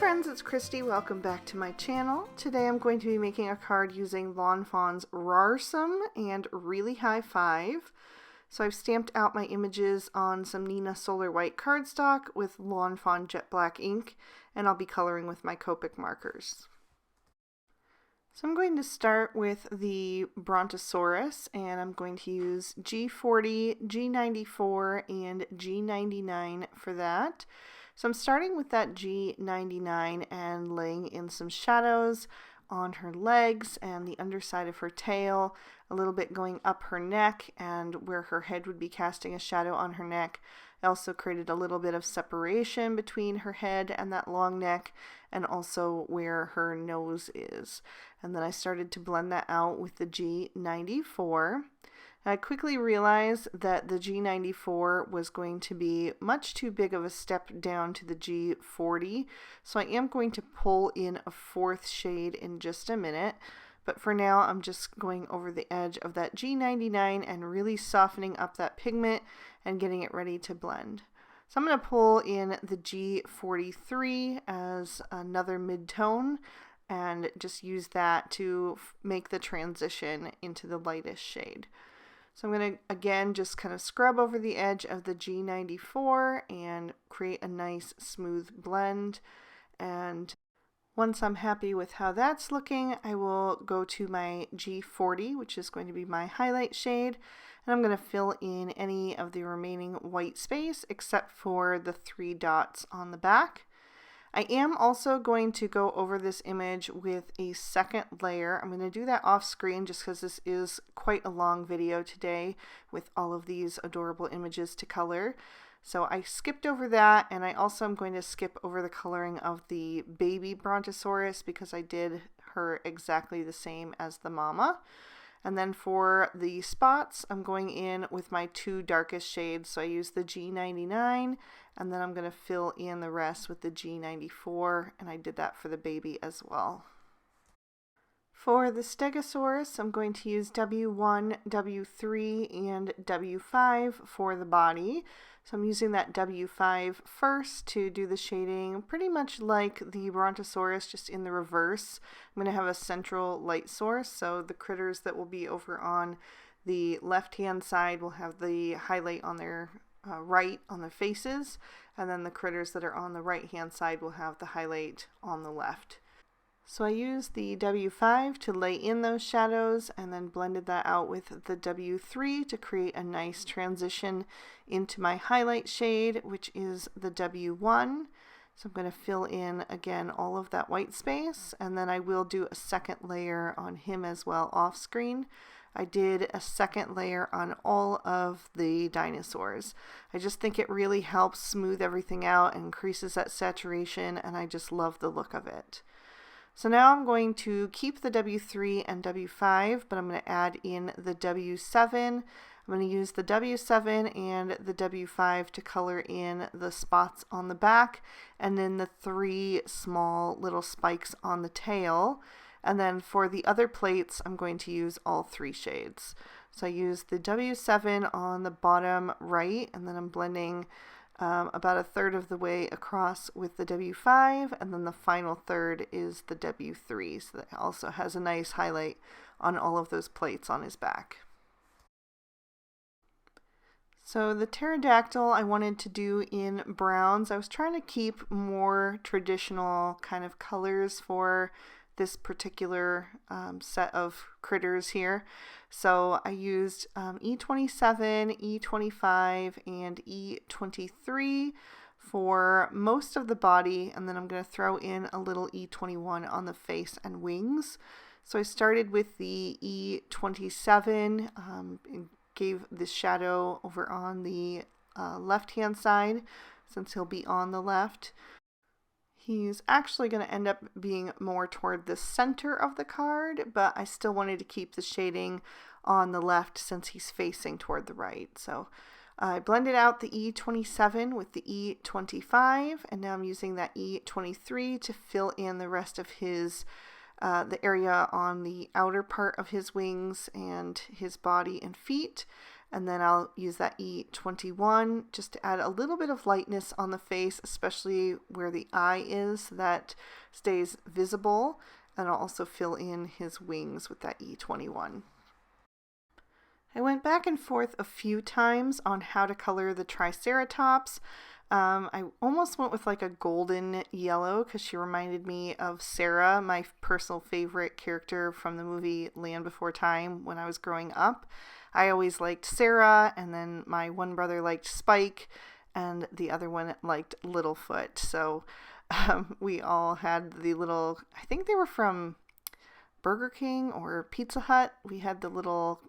friends, it's Christy. Welcome back to my channel. Today I'm going to be making a card using Lawn Fawn's Rarsome and Really High 5. So I've stamped out my images on some neenah Solar White cardstock with Lawn Fawn Jet Black ink, and I'll be coloring with my Copic markers. So I'm going to start with the Brontosaurus, and I'm going to use G40, G94, and G99 for that. So I'm starting with that G99 and laying in some shadows on her legs and the underside of her tail, a little bit going up her neck and where her head would be casting a shadow on her neck. I also created a little bit of separation between her head and that long neck, and also where her nose is. And then I started to blend that out with the G94. I quickly realized that the G94 was going to be much too big of a step down to the G40, so I am going to pull in a fourth shade in just a minute. But for now, I'm just going over the edge of that G99 and really softening up that pigment and getting it ready to blend. So I'm going to pull in the G43 as another mid-tone and just use that to make the transition into the lightest shade. So I'm going to, again, just kind of scrub over the edge of the G94 and create a nice smooth blend. And once I'm happy with how that's looking, I will go to my G40, which is going to be my highlight shade, and I'm going to fill in any of the remaining white space except for the 3 dots on the back. I am also going to go over this image with a second layer. I'm going to do that off screen just because this is quite a long video today with all of these adorable images to color. So I skipped over that, and I also am going to skip over the coloring of the baby Brontosaurus because I did her exactly the same as the mama. And then for the spots, I'm going in with my 2 darkest shades. So I use the G99, and then I'm going to fill in the rest with the G94, and I did that for the baby as well. For the Stegosaurus, I'm going to use W1, W3, and W5 for the body. So I'm using that W5 first to do the shading, pretty much like the Brontosaurus, just in the reverse. I'm going to have a central light source, so the critters that will be over on the left-hand side will have the highlight on their right on their faces, and then the critters that are on the right-hand side will have the highlight on the left. So I used the W5 to lay in those shadows and then blended that out with the W3 to create a nice transition into my highlight shade, which is the W1. So I'm going to fill in again all of that white space, and then I will do a second layer on him as well off screen. I did a second layer on all of the dinosaurs. I just think it really helps smooth everything out and increases that saturation, and I just love the look of it. So now I'm going to keep the W3 and W5, but I'm going to add in the W7. I'm going to use the W7 and the W5 to color in the spots on the back, and then the 3 small little spikes on the tail. And then for the other plates, I'm going to use all 3 shades. So I use the W7 on the bottom right, and then I'm blending about a third of the way across with the W5, and then the final third is the W3, so that also has a nice highlight on all of those plates on his back. So the pterodactyl I wanted to do in browns. I was trying to keep more traditional kind of colors for this particular set of critters here. So I used E27, E25, and E23 for most of the body, and then I'm going to throw in a little E21 on the face and wings. So I started with the E27, and gave the shadow over on the left-hand side, since he'll be on the left. He's actually going to end up being more toward the center of the card, but I still wanted to keep the shading on the left since he's facing toward the right. So I blended out the E27 with the E25, and now I'm using that E23 to fill in the rest of his the area on the outer part of his wings and his body and feet. And then I'll use that E21 just to add a little bit of lightness on the face, especially where the eye is, so that stays visible. And I'll also fill in his wings with that E21. I went back and forth a few times on how to color the Triceratops. I almost went with like a golden yellow because she reminded me of Sarah, my personal favorite character from the movie Land Before Time when I was growing up. I always liked Sarah, and then my one brother liked Spike, and the other one liked Littlefoot. So we all had the little, I think they were from Burger King or Pizza Hut. We had the little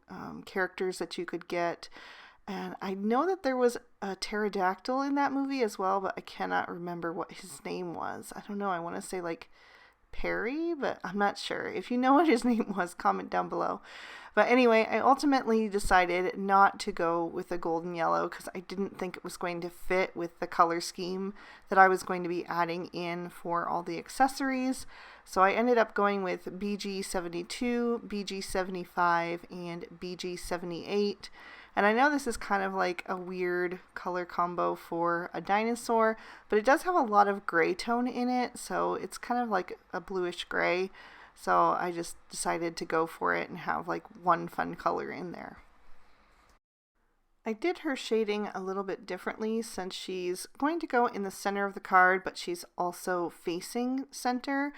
characters that you could get. And I know that there was a pterodactyl in that movie as well, but I cannot remember what his name was. I don't know. I want to say like Perry, but I'm not sure. If you know what his name was, comment down below. But anyway, I ultimately decided not to go with a golden yellow because I didn't think it was going to fit with the color scheme that I was going to be adding in for all the accessories. So I ended up going with BG72, BG75, and BG78. And I know this is kind of like a weird color combo for a dinosaur, but it does have a lot of gray tone in it, so it's kind of like a bluish gray. So I just decided to go for it and have like one fun color in there. I did her shading a little bit differently since she's going to go in the center of the card, but she's also facing center.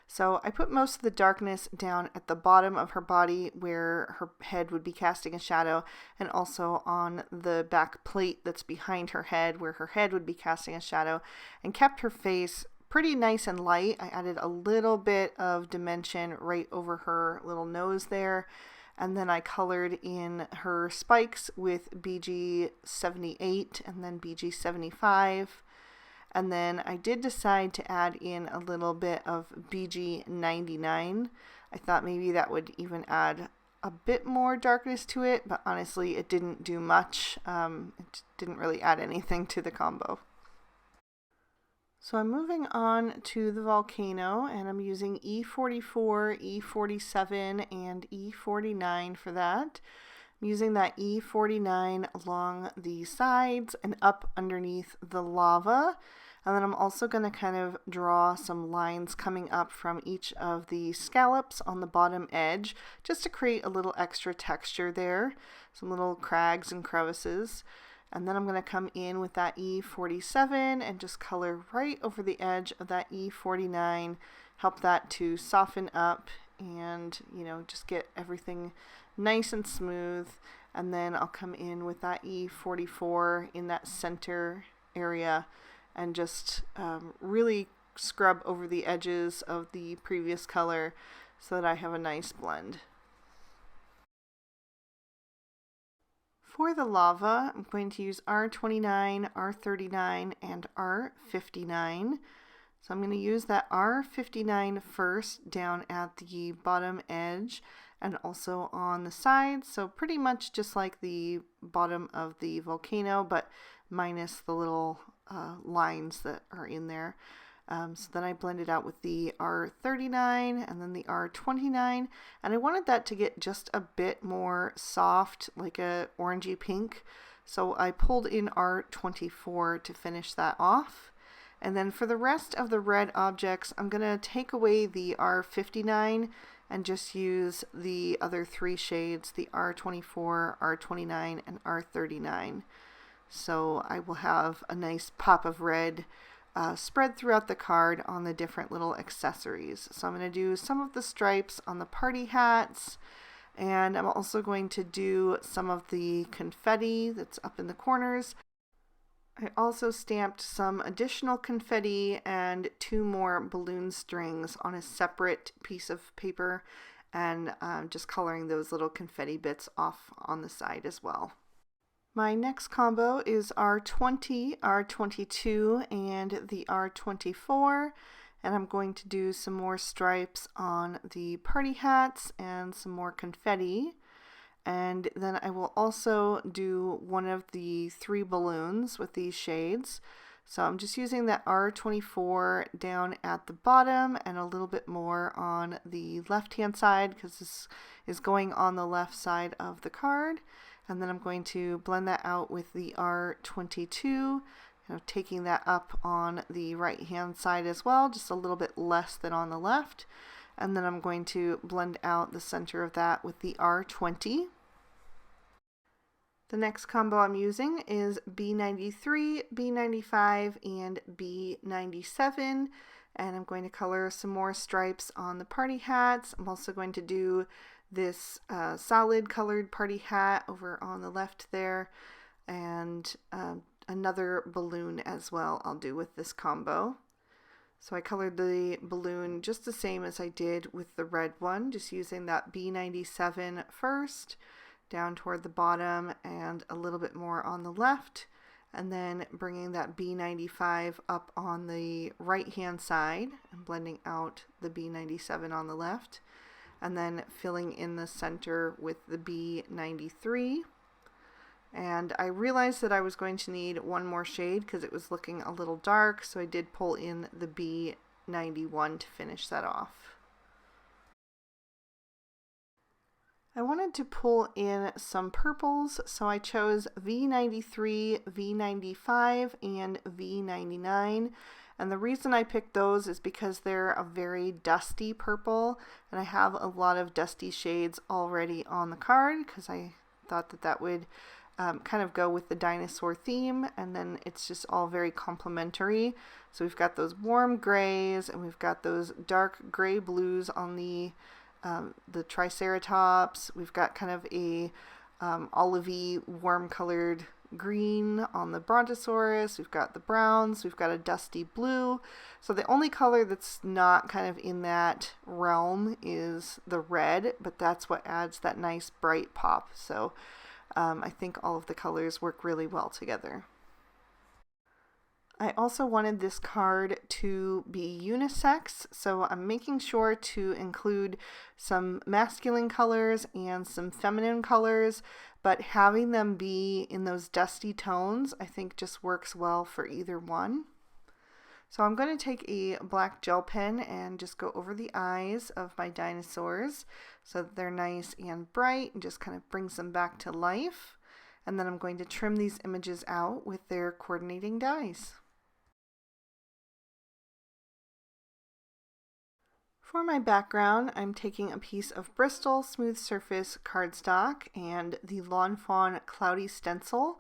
So I put most of the darkness down at the bottom of her body where her head would be casting a shadow, and also on the back plate that's behind her head where her head would be casting a shadow, and kept her face pretty nice and light. I added a little bit of dimension right over her little nose there, and then I colored in her spikes with BG78 and then BG75. And then I did decide to add in a little bit of BG99. I thought maybe that would even add a bit more darkness to it, but honestly it didn't do much. It didn't really add anything to the combo. So I'm moving on to the volcano, and I'm using E44, E47, and E49 for that. I'm using that E49 along the sides and up underneath the lava. And then I'm also going to kind of draw some lines coming up from each of the scallops on the bottom edge, just to create a little extra texture there, some little crags and crevices. And then I'm going to come in with that E47 and just color right over the edge of that E49, help that to soften up and, just get everything nice and smooth. And then I'll come in with that E44 in that center area and just really scrub over the edges of the previous color so that I have a nice blend. For the lava, I'm going to use R29, R39, and R59. So I'm going to use that R59 first down at the bottom edge and also on the sides. So pretty much just like the bottom of the volcano, but minus the little lines that are in there. So then I blended out with the R39 and then the R29, and I wanted that to get just a bit more soft, like a orangey pink. So I pulled in R24 to finish that off. And then for the rest of the red objects, I'm going to take away the R59 and just use the other three shades, the R24, R29, and R39. So I will have a nice pop of red spread throughout the card on the different little accessories. So I'm going to do some of the stripes on the party hats, and I'm also going to do some of the confetti that's up in the corners. I also stamped some additional confetti and 2 more balloon strings on a separate piece of paper, and just coloring those little confetti bits off on the side as well. My next combo is R20, R22, and the R24, and I'm going to do some more stripes on the party hats and some more confetti. And then I will also do one of the 3 balloons with these shades. So I'm just using that R24 down at the bottom and a little bit more on the left hand side because this is going on the left side of the card. And then I'm going to blend that out with the R22, taking that up on the right hand side as well, just a little bit less than on the left. And then I'm going to blend out the center of that with the R20. The next combo I'm using is B93, B95, and B97. And I'm going to color some more stripes on the party hats. I'm also going to do this solid colored party hat over on the left there, and another balloon as well I'll do with this combo. So I colored the balloon just the same as I did with the red one, just using that B97 first, down toward the bottom and a little bit more on the left, and then bringing that B95 up on the right hand side and blending out the B97 on the left, and then filling in the center with the B93. And I realized that I was going to need one more shade because it was looking a little dark, so I did pull in the B91 to finish that off. I wanted to pull in some purples, so I chose V93, V95, and V99. And the reason I picked those is because they're a very dusty purple, and I have a lot of dusty shades already on the card because I thought that that would kind of go with the dinosaur theme, and then it's just all very complementary. So we've got those warm grays, and we've got those dark gray blues on the Triceratops. We've got kind of a olivey, warm colored green on the Brontosaurus. We've got the browns. We've got a dusty blue. So the only color that's not kind of in that realm is the red, but that's what adds that nice bright pop. So I think all of the colors work really well together. I also wanted this card to be unisex, so I'm making sure to include some masculine colors and some feminine colors, but having them be in those dusty tones I think just works well for either one. So I'm going to take a black gel pen and just go over the eyes of my dinosaurs so that they're nice and bright and just kind of brings them back to life. And then I'm going to trim these images out with their coordinating dies. For my background, I'm taking a piece of Bristol Smooth Surface cardstock and the Lawn Fawn Cloudy Stencil,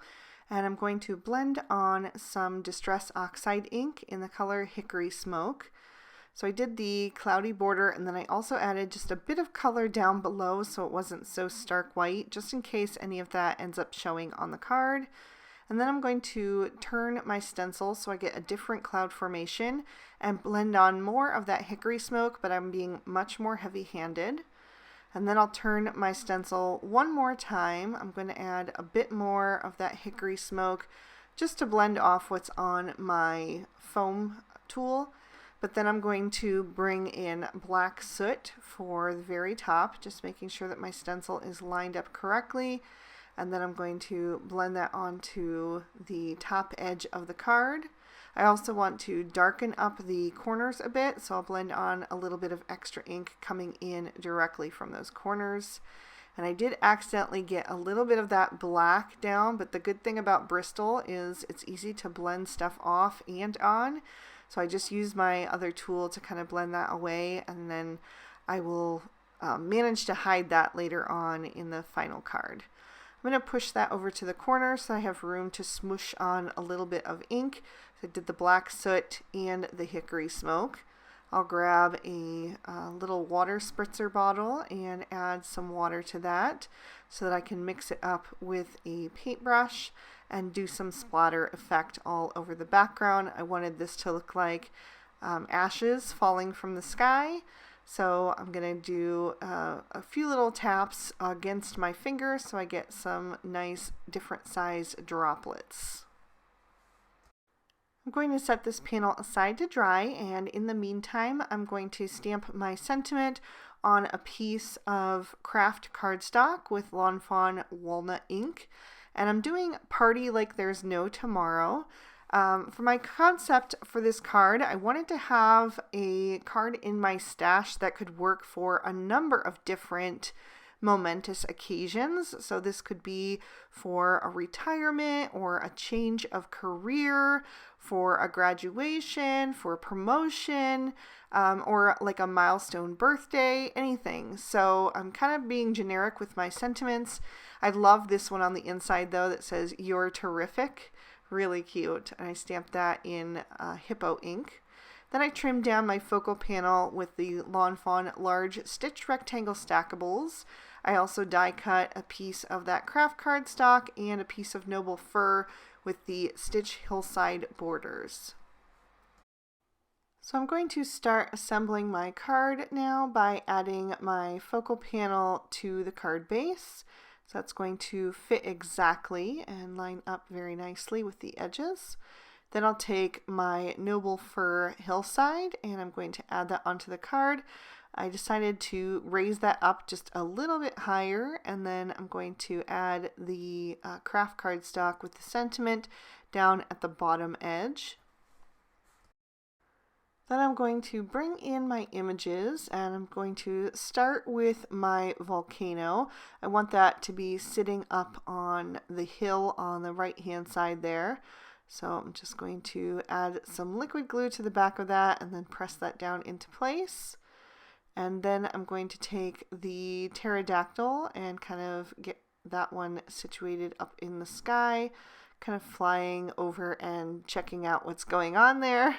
and I'm going to blend on some Distress Oxide ink in the color Hickory Smoke. So I did the cloudy border, and then I also added just a bit of color down below so it wasn't so stark white, just in case any of that ends up showing on the card. And then I'm going to turn my stencil so I get a different cloud formation and blend on more of that hickory smoke, but I'm being much more heavy-handed. And then I'll turn my stencil one more time. I'm going to add a bit more of that hickory smoke just to blend off what's on my foam tool. But then I'm going to bring in black soot for the very top, just making sure that my stencil is lined up correctly. And then I'm going to blend that onto the top edge of the card. I also want to darken up the corners a bit, so I'll blend on a little bit of extra ink coming in directly from those corners. And I did accidentally get a little bit of that black down, but the good thing about Bristol is it's easy to blend stuff off and on. So I just use my other tool to kind of blend that away, and then I will manage to hide that later on in the final card. I'm going to push that over to the corner so I have room to smoosh on a little bit of ink. So I did the black soot and the hickory smoke. I'll grab a little water spritzer bottle and add some water to that so that I can mix it up with a paintbrush and do some splatter effect all over the background. I wanted this to look like ashes falling from the sky. So I'm going to do a few little taps against my finger so I get some nice different size droplets. I'm going to set this panel aside to dry, and in the meantime I'm going to stamp my sentiment on a piece of craft cardstock with Lawn Fawn walnut ink. And I'm doing Party Like There's No Tomorrow. For my concept for this card, I wanted to have a card in my stash that could work for a number of different momentous occasions. So this could be for a retirement or a change of career, for a graduation, for a promotion, or like a milestone birthday, anything. So I'm kind of being generic with my sentiments. I love this one on the inside though that says "You're terrific." Really cute. And I stamped that in Hippo ink. Then I trimmed down my focal panel with the Lawn Fawn large stitch rectangle stackables. I also die cut a piece of that craft cardstock and a piece of noble fir with the stitch hillside borders. So I'm going to start assembling my card now by adding my focal panel to the card base. So that's going to fit exactly and line up very nicely with the edges. Then I'll take my noble fir hillside and I'm going to add that onto the card. I decided to raise that up just a little bit higher, and then I'm going to add the craft cardstock with the sentiment down at the bottom edge. Then I'm going to bring in my images and I'm going to start with my volcano. I want that to be sitting up on the hill on the right hand side there. So I'm just going to add some liquid glue to the back of that and then press that down into place. And then I'm going to take the pterodactyl and kind of get that one situated up in the sky, kind of flying over and checking out what's going on there.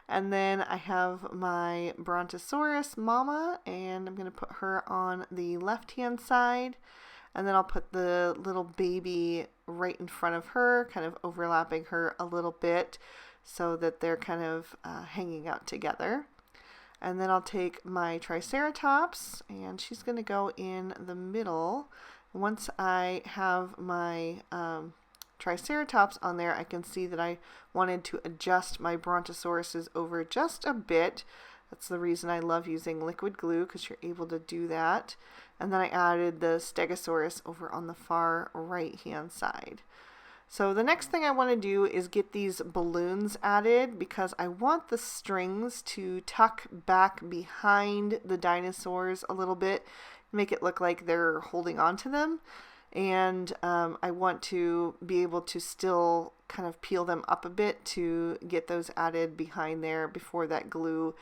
And then I have my brontosaurus mama, and I'm going to put her on the left hand side. And then I'll put the little baby right in front of her, kind of overlapping her a little bit so that they're kind of hanging out together. And then I'll take my triceratops and she's going to go in the middle. Once I have my triceratops on there, I can see that I wanted to adjust my brontosauruses over just a bit. That's the reason I love using liquid glue, because you're able to do that. And then I added the stegosaurus over on the far right hand side. So the next thing I want to do is get these balloons added, because I want the strings to tuck back behind the dinosaurs a little bit, make it look like they're holding on to them. And I want to be able to still kind of peel them up a bit to get those added behind there before that glue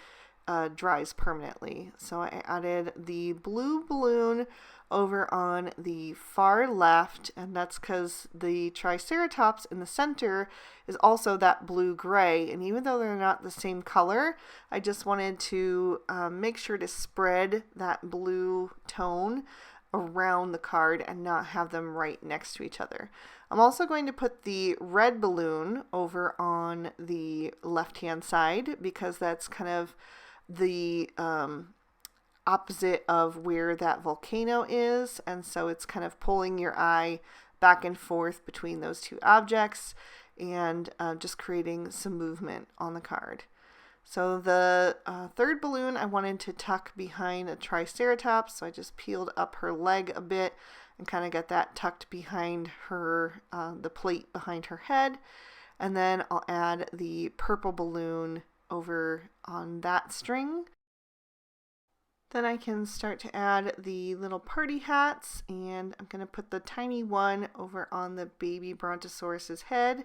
dries permanently. So I added the blue balloon over on the far left, and that's because the triceratops in the center is also that blue-gray, and even though they're not the same color, I just wanted to make sure to spread that blue tone around the card and not have them right next to each other. I'm also going to put the red balloon over on the left-hand side, because that's kind of the opposite of where that volcano is, and so it's kind of pulling your eye back and forth between those two objects and just creating some movement on the card. So the third balloon I wanted to tuck behind a triceratops, so I just peeled up her leg a bit and kind of got that tucked behind her, the plate behind her head. And then I'll add the purple balloon over on that string. Then I can start to add the little party hats, and I'm going to put the tiny one over on the baby brontosaurus's head,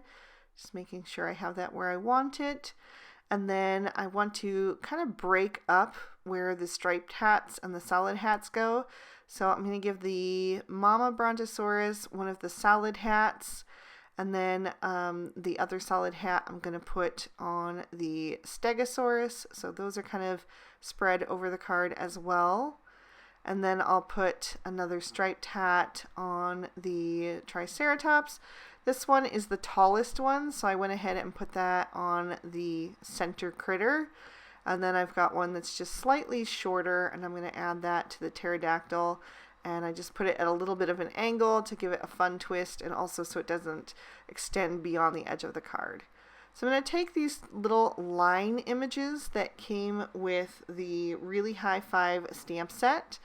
just making sure I have that where I want it. And then I want to kind of break up where the striped hats and the solid hats go. So I'm going to give the mama brontosaurus one of the solid hats, and then the other solid hat I'm going to put on the stegosaurus. So those are kind of spread over the card as well. And then I'll put another striped hat on the triceratops. This one is the tallest one, so I went ahead and put that on the center critter. And then I've got one that's just slightly shorter, and I'm going to add that to the pterodactyl. And I just put it at a little bit of an angle to give it a fun twist, and also so it doesn't extend beyond the edge of the card. So I'm going to take these little line images that came with the Really High Five stamp set,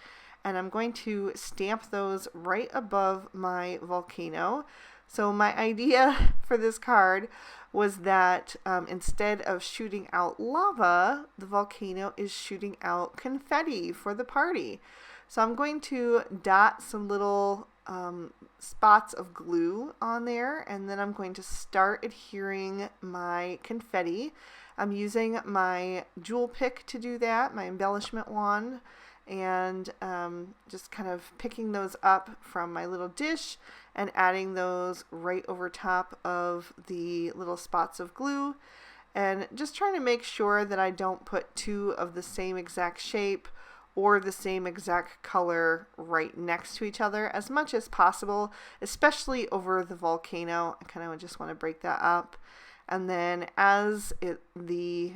and I'm going to stamp those right above my volcano. So my idea for this card was that instead of shooting out lava, the volcano is shooting out confetti for the party. So I'm going to dot some little spots of glue on there, and then I'm going to start adhering my confetti. I'm using my jewel pick to do that, my embellishment wand, and just kind of picking those up from my little dish and adding those right over top of the little spots of glue, and just trying to make sure that I don't put two of the same exact shape or the same exact color right next to each other as much as possible, especially over the volcano. I kind of just want to break that up. And then as the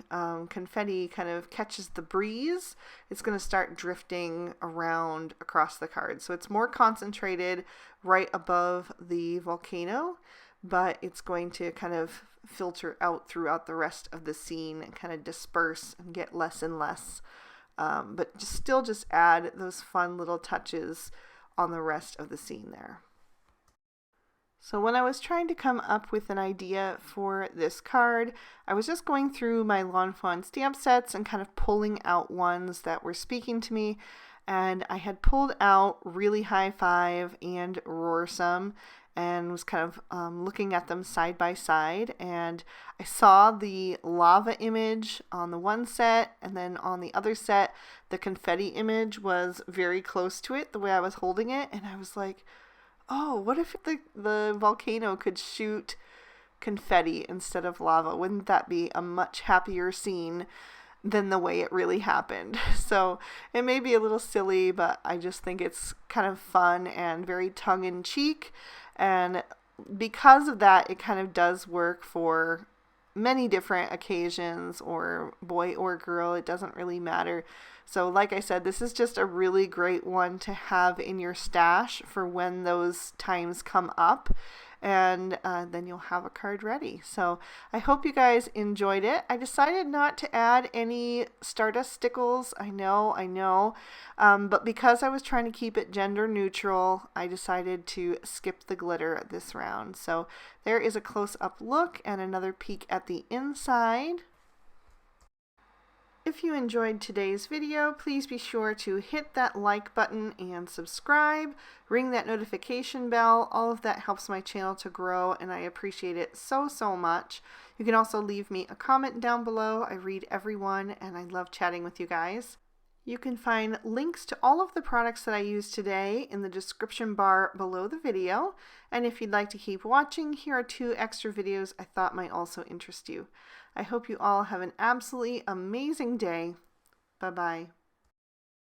confetti kind of catches the breeze, it's going to start drifting around across the card. So it's more concentrated right above the volcano, but it's going to kind of filter out throughout the rest of the scene and kind of disperse and get less and less. But still just add those fun little touches on the rest of the scene there. So when I was trying to come up with an idea for this card, I was just going through my Lawn Fawn stamp sets and kind of pulling out ones that were speaking to me. And I had pulled out Really High Five and Roarsome, and was kind of looking at them side by side, and I saw the lava image on the one set, and then on the other set the confetti image was very close to it the way I was holding it, and I was like, oh, what if the volcano could shoot confetti instead of lava? Wouldn't that be a much happier scene than the way it really happened? So it may be a little silly, but I just think it's kind of fun and very tongue-in-cheek. And because of that, it kind of does work for many different occasions, or boy or girl, it doesn't really matter. So like I said, this is just a really great one to have in your stash for when those times come up, and then you'll have a card ready. So I hope you guys enjoyed it. I decided not to add any Stardust stickles. I know. But because I was trying to keep it gender neutral, I decided to skip the glitter this round. So there is a close-up look and another peek at the inside. If you enjoyed today's video, please be sure to hit that like button and subscribe, ring that notification bell. All of that helps my channel to grow, and I appreciate it so much. You can also leave me a comment down below. I read everyone, and I love chatting with you guys. You can find links to all of the products that I used today in the description bar below the video. And if you'd like to keep watching, here are 2 extra videos I thought might also interest you. I hope you all have an absolutely amazing day. Bye-bye.